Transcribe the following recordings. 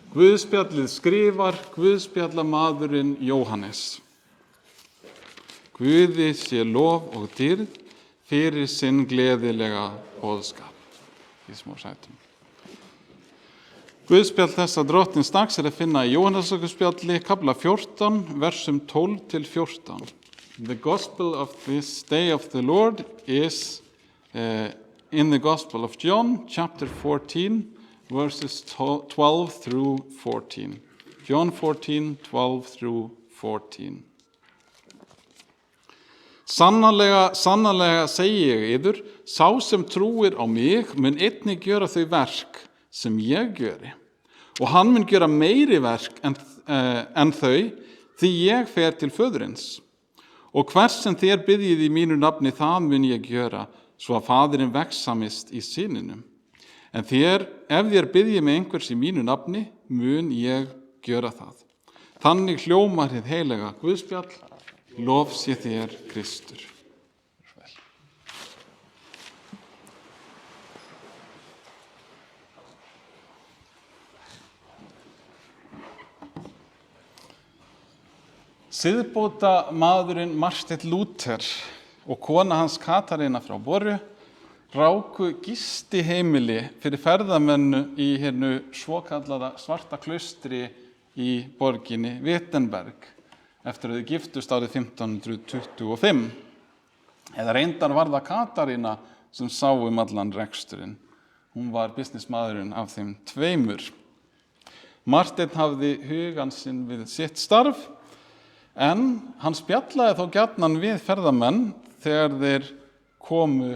Guðspjallið skrifar Guðspjallamaðurinn Jóhannes. Guði sé lof og dýrð fyrir sinn gleðilega boðskap. Í smá sætum. Guðspjall þessa drottins dags að finna í Jóhannesarguðspjalli, kapla 14, versum 12 til 14. The gospel of this day of the Lord is in the Gospel of John, chapter 14, verses 12 through 14. John 14, 12 through 14. Sannarlega segi ég yður, sá sem trúir á mig mun einnig gjöra þau verk sem ég gjöri. Og hann mun gjöra meiri verk en þau, því ég fer til föðurins. Og hvers sem þér biðjið í mínu nafni, það mun ég gjöra, svo að faðirinn veksamist í syninum. En ef þér biðjið með einhvers í mínu nafni, mun ég gjöra það. Þannig hljómar hið heilaga Guðspjall, lof sé þér Kristur. Siðbóta maðurinn Martin Luther og kona hans Katarína frá Borgu ráku gistiheimili fyrir ferðamennu í hérna svokallaða svarta klaustri í borginni Wittenberg eftir að þau giftust árið 1525. Eða reyndar var það Katarína sem sá allan reksturinn. Hún var businessmaðurinn af þeim tveimur. Martin hafði hugan sinn við sitt starf, en hann spjallaði þó gjarnan við ferðamenn þegar þeir komu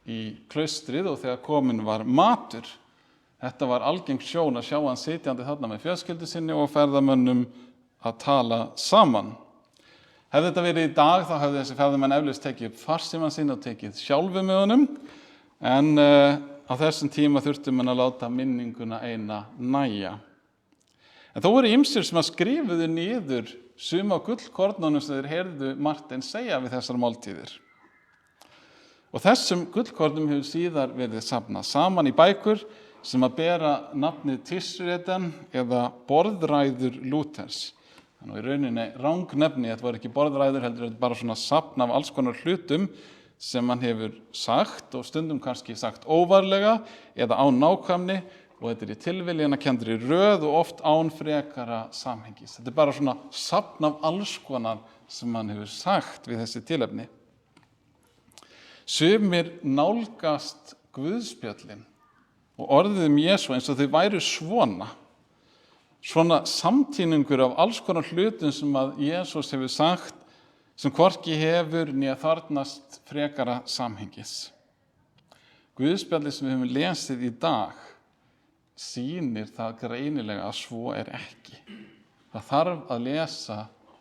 í klaustrið og þegar komin var matur. Þetta var algeng sjón að sjá hann sitjandi þarna með fjölskyldu sinni og ferðamönnum að tala saman. Hefði þetta verið í dag, þá hefði þessi ferðamenn eflaust tekið upp farsímann sinn og tekið sjálfu með honum, en á þessum tíma þurfti mann að láta minninguna eina nægja. En þó voru ýmsir sem að skrifuðu niður suma gullkornunum sem þeir heyrðu Martin segja við þessar máltíðir. Og þessum gullkornum hefur síðar verið safnað saman í bækur sem að bera nafnið Tischreden eða borðræður Luthers. Þannig í rauninni rangnefni, þetta var ekki borðræður, heldur þetta bara svona safn af alls konar hlutum sem hann hefur sagt og stundum kannski sagt óvarlega eða án nákvæmni, og þetta í tilviljanakenndri röð og oft án frekara samhengis. Þetta bara svona safn af alls konar sem hann hefur sagt við þessi tilefni. Sumir nálgast Guðspjöllin og orðið Jesú eins og þau væru svona samtíningur af alls konar hlutum sem að Jesús hefur sagt, sem hvorki hefur né þarfnast frekara samhengis. Guðspjallið sem við höfum lesið í dag sýnir það greinilega að svo ekki. Það þarf að lesa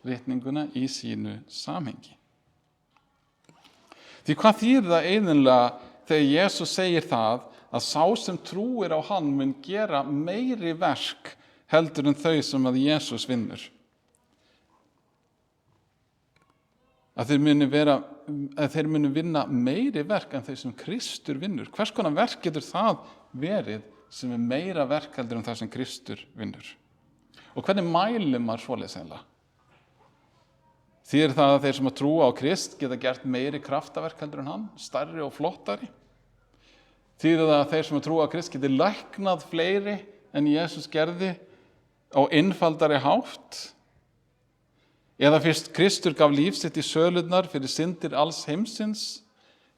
ritninguna í sínu samhengi. Því hvað þýðir það eiginlega þegar Jesús segir það að sá sem trúir á hann mun gera meiri verk heldur en þau sem að Jesús vinnur? Að þeir munu vinna meiri verk en þau sem Kristur vinnur. Hvers konar verk getur það verið sem meira verk heldur en það sem Kristur vinnur? Og hvernig mælum maður svoleiðis eiginlega? Þýðir það að þeir sem að trúa á Krist geta gert meiri kraftaverk heldur en hann, stærri og flottari? Þýðir það að þeir sem að trúa á Krist geti læknað fleiri en Jesús gerði á einfaldari hátt? Eða fyrst Kristur gaf líf sitt í sölurnar fyrir syndir alls heimsins,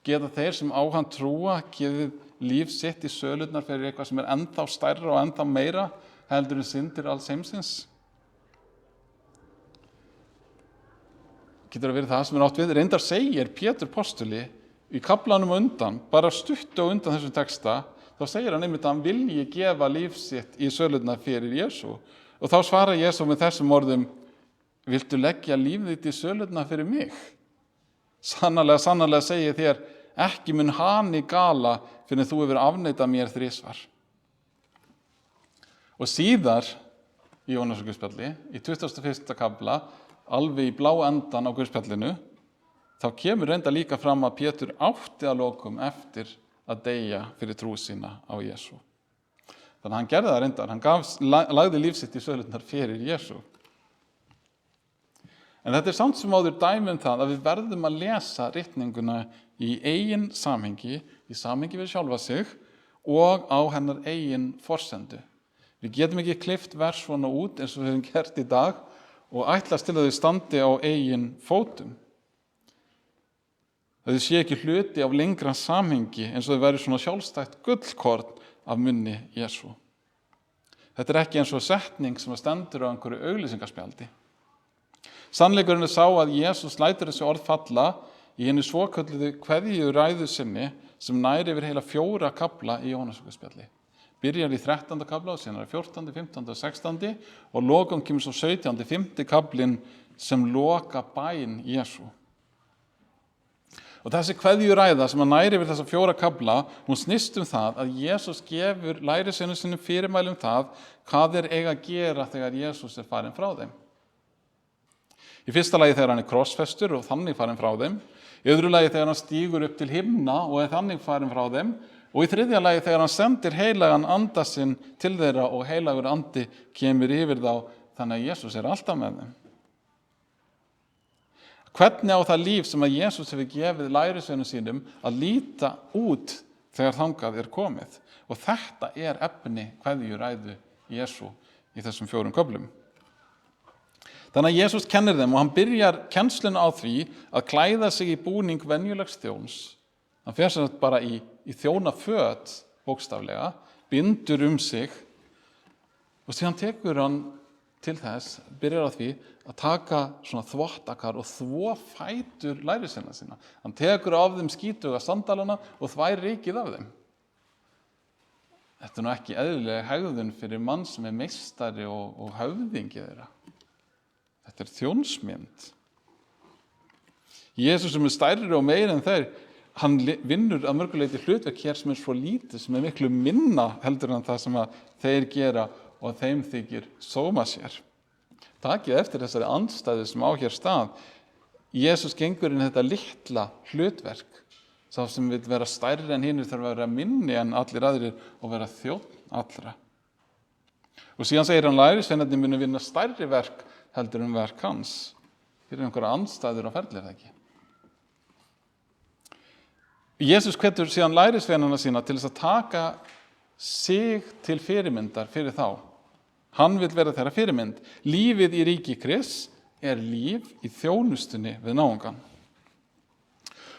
geta þeir sem á hann trúa gefið líf sitt í sölurnar fyrir eitthvað sem ennþá stærra og ennþá meira heldur en syndir alls heimsins? Getur það verið það sem átt við? Reyndar segir Pétur postuli í kaflanum undan, bara stuttu undan þessum texta, þá segir hann einmitt að hann vilji gefa líf sitt í sölurnar fyrir Jesú. Og þá svarar Jesú með þessum orðum, viltu leggja lífið þitt í sölurnar fyrir mig? Sannarlega segi ég þér, ekki mun hani gala fyrir þú hefur afneitað mér 3 svar. Og síðar í Jóhannesarguðspjalli, í 21. kafla, alveg í blá endan á Guðspjallinu, þá kemur reynda líka fram að Pétur átti að lokum eftir að deyja fyrir trú sína á Jesú. Þannig að hann gerði það reyndar, hann lagði líf sitt í sölurnar fyrir Jesú. En þetta samt sem áður dæmi það að við verðum að lesa ritninguna í eigin samhengi, í samhengi við sjálfa sig og á hennar eigin forsendu. Við getum ekki klippt vers svona út eins og við höfum gert í dag og ætlast til að þau standi á eigin fótum. Þau sé ekki hluti af lengra samhengi eins og þau væri svona sjálfstætt gullkorn af munni Jesú. Þetta er ekki eins og setning sem stendur á einhverju auglýsingaspjaldi. Sannleikurinn sá að Jesús lætur þessi orð falla í henni svokölluðu kveðjuræðu sinni sem næri yfir heila 4 kafla í Jóhannesarguðspjalli. Byrjar í 13. kafla og síðan 14., 15. og 16. og lokum kemur svo 17. 5. kaflinn sem loka bæn Jesú. Og þessi kveðjuræða sem næri yfir þessa 4 kafla, hún snýst það að Jesús gefur lærisveinum sínum fyrirmæli það hvað þeir eiga að gera þegar Jesús er farinn frá þeim. Í fyrsta lagi þegar hann er krossfestur og þannig farinn frá þeim. Í öðru lagi þegar hann stígur upp til himna og er þannig farinn frá þeim. Og í þriðja lagi þegar hann sendir heilagan anda sinn til þeirra og heilagur andi kemur yfir þá þannig að Jesús er alltaf með þeim. Hvernig á það líf sem að Jesús hefur gefið lærisveinum sínum að líta út þegar þangað er komið? Og þetta er efni kveðjuræðu Jesú í þessum 4 köflum. Þannig að Jesús kennir þeim og hann byrjar kennsluna á því að klæða sig í búning venjulegs þjóns. Hann fer sem sagt bara í þjónaföt bókstaflega, bindur sig og síðan tekur hann til þess, byrjar á því að taka svona þvottakar og þvo fætur lærisveina sína. Hann tekur af þeim skítuga sandalana og þvær rykið af þeim. Þetta er ekki eðlileg hegðun fyrir mann sem er meistari og höfðingi þeirra. Þetta er þjónsmynd. Jesús sem er stærri og meiri en þeir, hann vinnur að mörguleiti hlutverk hér sem er svo lítið, sem er miklu minna heldur en það sem að þeir gera og þeim þykir sóma sér. Takið eftir þessari andstæðu sem á hér stað. Jesús gengur inn þetta litla hlutverk. Sá sem vil vera stærri en hinir þarf að vera minni en allir aðrir og vera þjónn allra. Og síðan segir hann lærisveinarnir munu vinna stærri verk heldur verk hans. Hér einhverja andstæður á ferli, það ekki? Jesús hvetur síðan lærisveinana sína til þess að taka sig til fyrirmyndar fyrir þá. Hann vill vera þeirra fyrirmynd. Lífið í ríki Krists er líf í þjónustunni við náungan.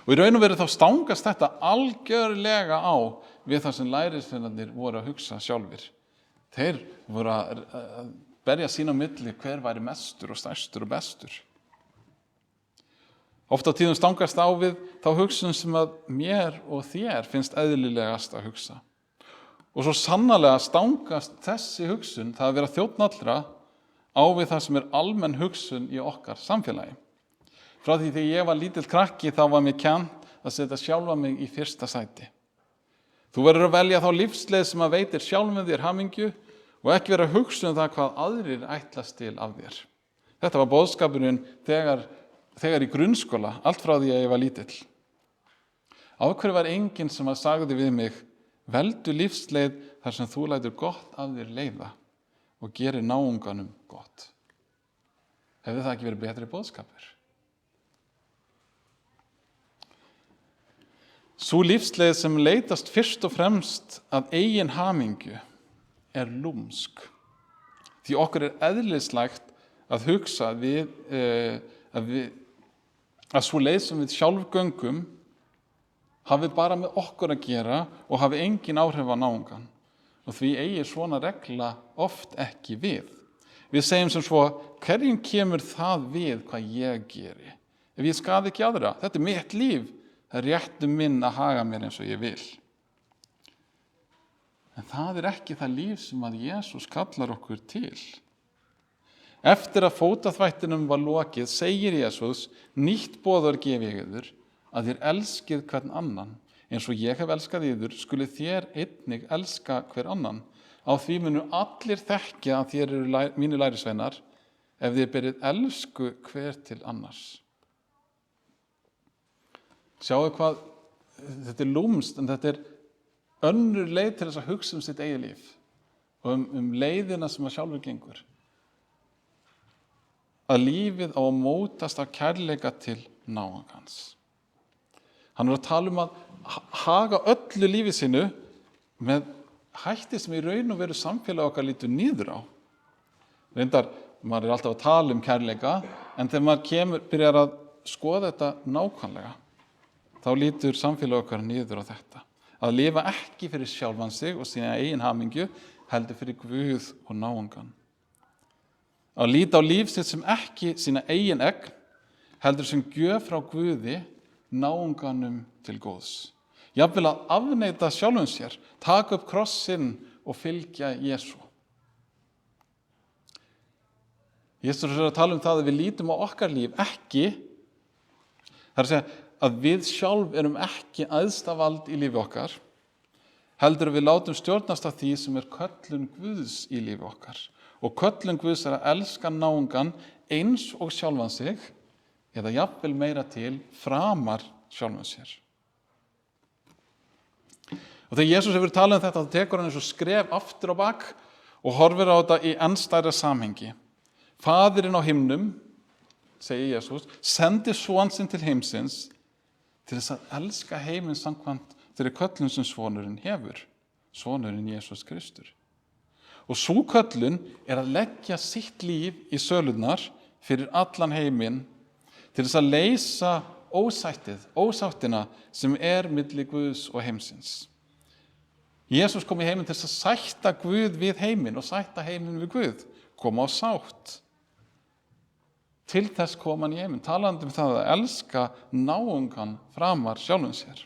Og í raun og veru þá stangast þetta algjörlega á við það sem lærisveinarnir voru að hugsa sjálfir. Þeir voru að berja sín á milli hver væri mestur og stærstur og bestur. Oft á tíðum stangast á við þá hugsun sem að mér og þér finnst eðlilegast að hugsa. Og svo sannarlega stangast þessi hugsun, það að vera þjónn allra, á við það sem er almenn hugsun í okkar samfélagi. Frá því þegar ég var lítill krakki þá var mér kennt að setja sjálfa mig í fyrsta sæti. Þú verður að velja þá lífsleið sem að veitir sjálfum þér hamingju og ekki vera að hugsa það hvað aðrir ætlast til af þér. Þetta var boðskapurinn þegar í grunnskóla, allt frá því að ég var lítill. Af hverju var enginn sem að sagði við mig, veldu lífsleið þar sem þú lætur gott af þér leiða og gerir náunganum gott. Hefði það ekki verið betri boðskapur? Sú lífsleið sem leitast fyrst og fremst að eigin hamingju er lúmsk. Því okkur er eðlislægt að hugsa að svo leið sem við sjálf göngum hafi bara með okkur að gera og hafi engin áhrif á náungan. Og því eigi svona regla oft ekki við. Við segjum sem svo, hverjum kemur það við hvað ég geri? Ef ég skaði ekki aðra, þetta er mitt líf, það er réttur minn að haga mér eins og ég vil. En það er ekki það líf sem að Jesús kallar okkur til. Eftir að fótaþvættinum var lokið, segir Jesús, nýtt boð gef ég yður, að þér elskið hvern annan. Eins og ég hef elskað yður, skuli þér einnig elska hver annan. Á því munu allir þekkja að þér eru mínir lærisveinar, ef þér berið elsku hver til annars. Sjáu hvað, þetta er lúmst, en þetta er önnur leið til þess að hugsa sitt eigið líf. og leiðina sem að sjálfur gengur. Að lífið á að mótast af kærleika til náungans. Hann að tala að haga öllu lífi sínu með hætti sem í raun og veru samfélag okkar lítur niður á. Reyndar, maður alltaf að tala kærleika, en þegar maður byrjar að skoða þetta nákvæmlega, þá lítur samfélag okkar niður á þetta. Að lifa ekki fyrir sjálfan sig og sína eigin hamingju, heldur fyrir Guð og náungan. Að líta á líf sitt sem ekki sína eigin egn, heldur sem gjöf frá Guði náunganum til góðs. Jafnvel að afneita sjálfum sér, taka upp krossinn og fylgja Jesú. Jesús að tala það að við lítum á okkar líf ekki, það að segja að við sjálf erum ekki æðsta vald í lífi okkar, heldur að við látum stjórnast af því sem köllun Guðs í lífi okkar. Og köllun Guðs að elska náungan eins og sjálfan sig, eða jafnvel meira til framar sjálfan sér. Og þegar Jesús hefur talað þetta, þá tekur hann eins og skref aftur á bak og horfir á þetta í enn stærra samhengi. Faðirinn á himnum, segir Jesús, sendi son sinn til heimsins til þess að elska heiminn samkvæmt þeirri köllun sem sonurinn hefur, sonurinn Jesús Kristur. Og sú köllun að leggja sitt líf í sölurnar fyrir allan heiminn til þess að leysa ósáttina sem milli Guðs og heimsins. Jesús kom í heiminn til þess að sætta Guð við heiminn og sætta heiminn við Guð, koma á sátt. Til þess kom hann í heiminn, talandi það að elska náungan framar sjálfum sér.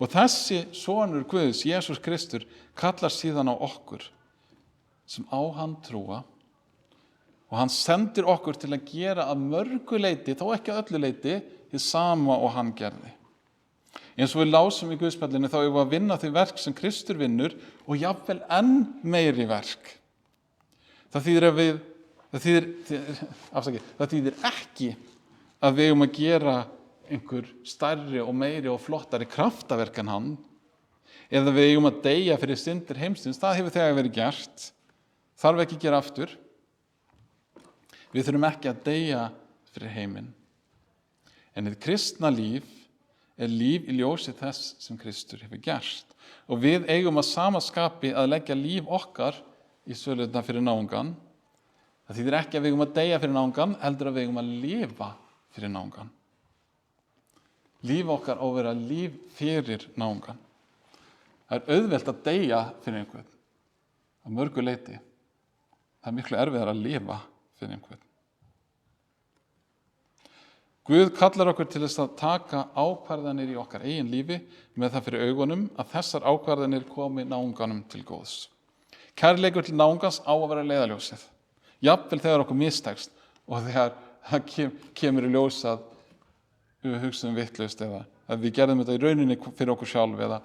Og þessi sonur Guðs, Jesús Kristur, kallar síðan á okkur sem á hann trúa, og hann sendir okkur til að gera að mörgu leyti, þó ekki að öllu leyti, hið sama og hann gerði. Eins og við lásum í Guðspjallinu, þá erum við að vinna þau verk sem Kristur vinnur og jafnvel enn meiri verk. Það þýðir ekki að við eigum að gera einhver stærri og meiri og flottari kraftaverk en hann, eða við eigum að deyja fyrir syndir heimsins. Það hefur þegar verið gert, þarf ekki að gera aftur. Við þurfum ekki að deyja fyrir heiminn. En hið kristna líf líf í ljósi þess sem Kristur hefur gert. Og við eigum að sama skapi að leggja líf okkar í sölurnar fyrir náungan. Það þýðir ekki að við eigum að deyja fyrir náungan, heldur að við eigum að lifa fyrir náungan. Líf okkar á að vera líf fyrir náungan. Það auðvelt að deyja fyrir einhvern, að mörgu leyti. Það miklu erfiðar að lifa fyrir einhvern. Guð kallar okkur til þess að taka ákvarðanir í okkar eigin lífi með það fyrir augunum að þessar ákvarðanir komi náunganum til góðs. Kærleikur til náungans á að vera leiðarljósið. Jafnvel þegar okkur mistekst og þegar það kemur í ljós að við hugsaum vitlaust eða að við gerðum þetta í rauninni fyrir okkur sjálf, eða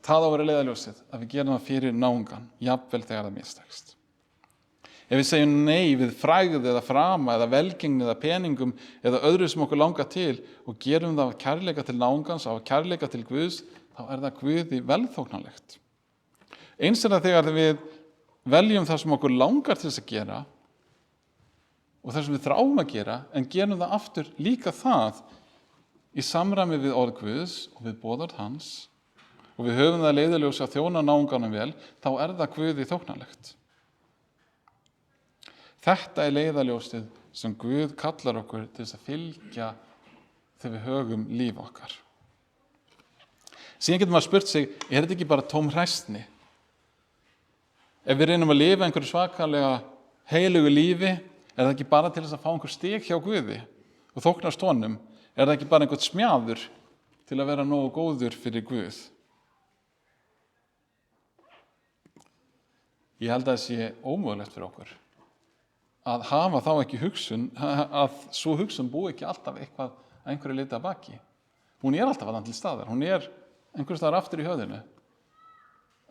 það á að vera leiðarljósið að við gerum það fyrir náungan, jafnvel þegar það mistekst. Ef við segjum nei við frægð eða frama eða velgengni eða peningum eða öðru sem okkur langar til og gerum það af kærleika til náungans, af kærleika til Guðs, þá það Guði velþóknanlegt. Eins það þegar við veljum það sem okkur langar til þess að gera og það sem við þráum að gera, en gerum það aftur líka það í samræmi við orð Guðs og við boðorð hans, og við höfum það leiðarljósi að þjóna náunganum vel, þá það Guði þóknanlegt. Þetta leiðarljósið sem Guð kallar okkur til þess að fylgja þegar við högum líf okkar. Síðan getur maður spurt sig, þetta ekki bara tóm hræsni? Ef við reynum að lifa einhverju svakalega heilugu lífi, það ekki bara til þess að fá einhver stig hjá Guði og þóknast honum? Það ekki bara einhvern smjaður til að vera nógu góður fyrir Guð? Ég held að það sé ómögulegt fyrir okkur að hafa þá ekki hugsun, að svo hugsun búi ekki alltaf eitthvað að einhverju leyti að baki. Hún alltaf að til staðar, hún einhverju staðar aftur í höfðinu.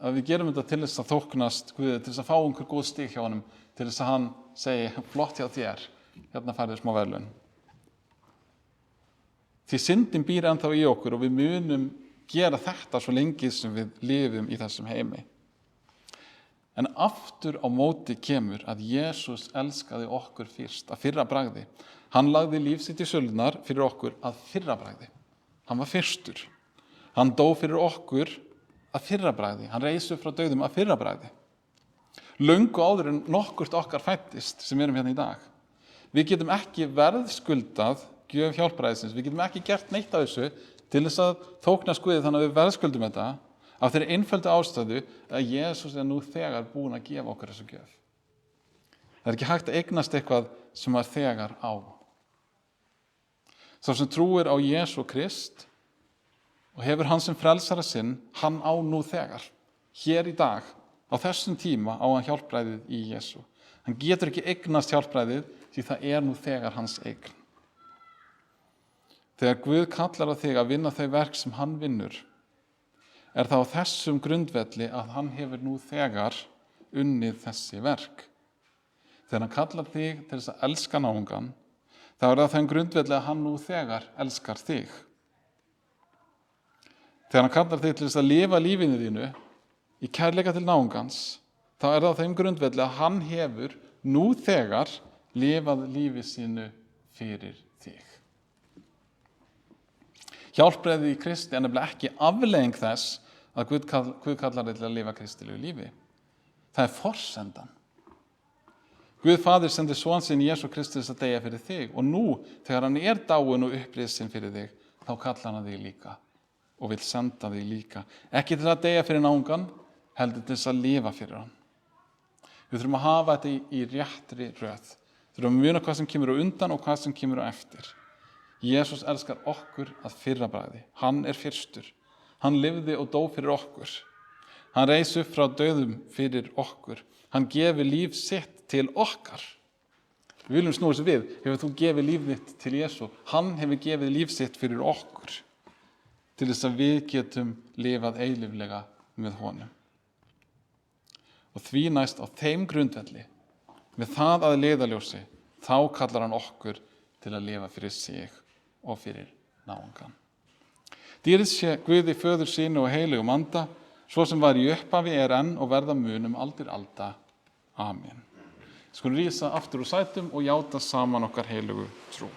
Að við gerum þetta til þess að þóknast Guði, til þess að fá einhver góð stig hjá honum, til þess að hann segi, flott hjá þér, hérna færðu smá verðlaun. Því syndin býr ennþá í okkur og við munum gera þetta svo lengi sem við lifum í þessum heimi. En aftur á móti kemur að Jesús elskaði okkur fyrst, að fyrra bragði. Hann lagði líf sitt í sölurnar fyrir okkur að fyrra bragði. Hann var fyrstur. Hann dó fyrir okkur að fyrra bragði. Hann reis upp frá dauðum að fyrra bragði. Löngu áður en nokkurt okkar fæddist sem erum hérna í dag. Við getum ekki verðskuldað gjöf hjálpræðisins. Við getum ekki gert neitt af þessu til þess að þóknast Guði þannig að við verðskuldum þetta af þeirri einföldu ástæðu að Jesús nú þegar búinn að gefa okkur þessu gjöf. Það ekki hægt að eignast eitthvað sem er þegar á. Sá sem trúir á Jesú Krist og hefur hann sem frelsara sinn, hann á nú þegar. Hér í dag, á þessum tíma, á hann hjálpræðið í Jesú. Hann getur ekki eignast hjálpræðið því það er nú þegar hans eign. Þegar Guð kallar á þig að vinna þau verk sem hann vinnur, er það á þessum grundvelli að hann hefur nú þegar unnið þessi verk. Þegar hann kallar þig til þess að elska náungan, þá er það á þeim grundvelli að hann nú þegar elskar þig. Þegar hann kallar þig til þess að lifa lífinu þínu í kærleika til náungans, þá er það á þeim grundvelli að hann hefur nú þegar lifað lífi sínu fyrir þig. Hjálpræðið í Kristi er nefnilega ekki afleiðing þess að Guð kallar þig til að lifa kristilegu lífi. Það er forsendan. Guð Faðir sendi son sinn Jesú Kristus að deyja fyrir þig og nú þegar hann er dáinn og upprisin fyrir þig, þá kallar hann þig líka og vill senda þig líka. Ekki til að deyja fyrir náungan, heldur til þess að lifa fyrir hann. Við þurfum að hafa þetta í réttri röð. Við þurfum að muna hvað sem kemur á undan og hvað sem kemur á eftir. Jesús elskar okkur að fyrra bragði. Hann er fyrstur. Hann lifði og dó fyrir okkur. Hann reis upp frá dauðum fyrir okkur. Hann gefur líf sitt til okkar. Við viljum snúa þessu við. Hefur þú gefið líf þitt til Jesú? Hann hefur gefið líf sitt fyrir okkur. Til þess að við getum lifað eilíflega með honum. Og því næst á þeim grundvelli, með það að leiðarljósi, þá kallar hann okkur til að lifa fyrir sig og fyrir náungan. Dýrð sé Guði Föður sínu og heilugum anda, svo sem var í upphafi, er enn og verða mun aldir alda. Amen. Skulum rísa aftur úr sætum og játa saman okkar heilugu trú.